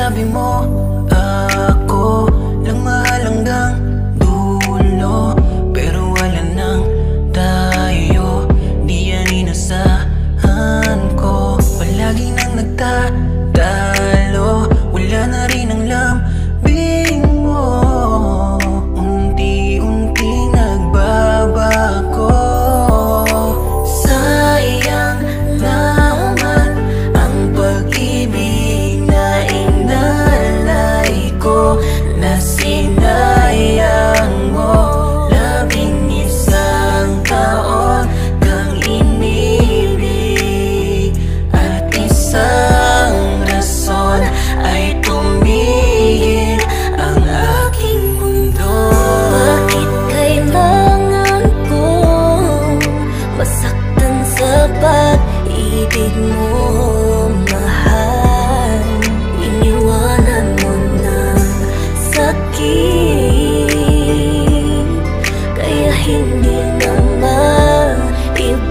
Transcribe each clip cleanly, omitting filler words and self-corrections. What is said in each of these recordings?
sinabi mo, ako lang mahal hanggang dulo. Pero wala nang tayo, di yan inasahan ko. Palagi nang nagtatalo, wala na rin ang lambing mo. Unti-unti nagbabago. Sayang naman ang pag-ibig na inalay ko, na sinayang mo. 11 taon kang inibig, at isang rason ay tumigil ang aking mundo. Bakit kailangan ko masaktan sa pag-ibig mo, mahal? Iniwanan mo ng sakit, kaya hindi na maibabalik.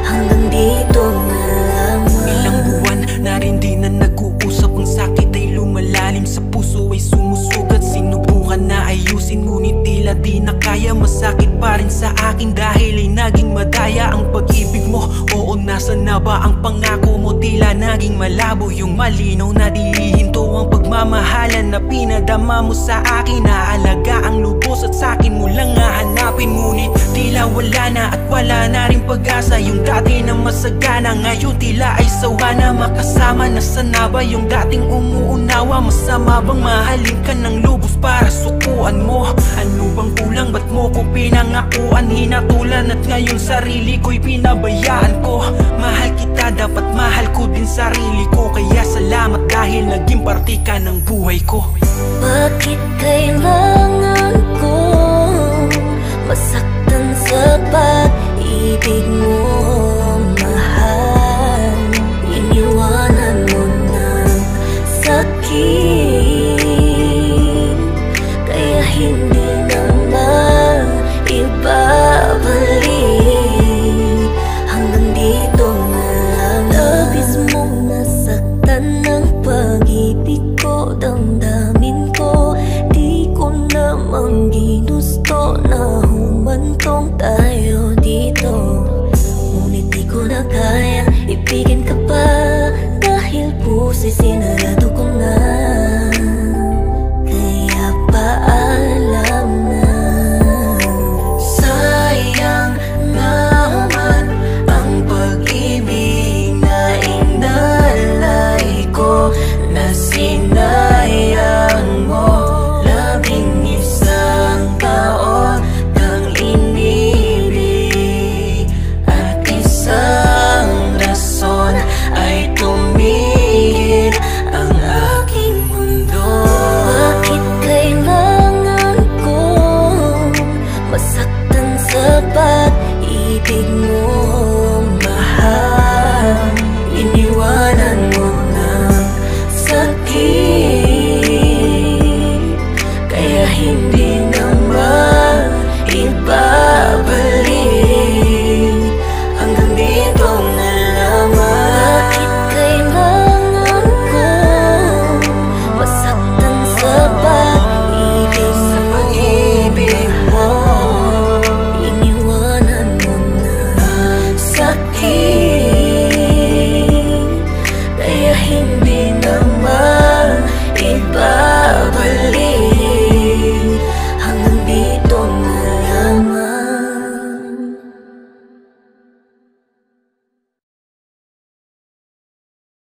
Hanggang dito na lamang. Ilang buwan na rin di na nag-uusap, ang sakit ay lumalalim sa puso, ay sumusugat. Sinubukan na ayusin, ngunit tila di na kaya. Masakit pa rin sa akin dahil ay naging madaya ang pag-ibig mo. Oo, nasan na ba ang pangako mo? Tila naging malabo yung malinaw na dihihinto ang pagmamahalan na pinadama mo sa akin. Naalaga ang lubos at sakin mo lang hahanapin, ngunit tila wala na at wala na rin pag-asa. Yung dati na masagana, ngayon tila ay sawa na makasama. Nasaan na ba yung dating umuunawa? Masama bang mahalin ka ng lubos para sukuan mo? Ano bang kulang? Ba't mo ko pinangakuan? Hinatulan at ngayon sarili ko'y pinabayaan ko. Mahal kita, dapat mahal ko din sarili ko. Kaya salamat dahil naging parte ka ng buhay ko. Bakit kailangan ko masaktan sa pag-ibig mo, mahal? Iniwanan mo ng sakit, kaya hindi na maibabalik. Hanggang dito na lang. Labis mong nasaktan ng pag-ibig ko, damdamin ko. Di ko naman ginusto na humantong tayo dito, ngunit di ko na kaya ibigin ka pa, dahil puso'y sinarado ko na. Kaya paalam na. Sayang naman ang pag-ibig na inalay ko, na sinayang mo. 11 taon kang inibig, at isang rason ay tumigil ang aking mundo. Bakit kailangan ko masaktan sa pag-ibig mo,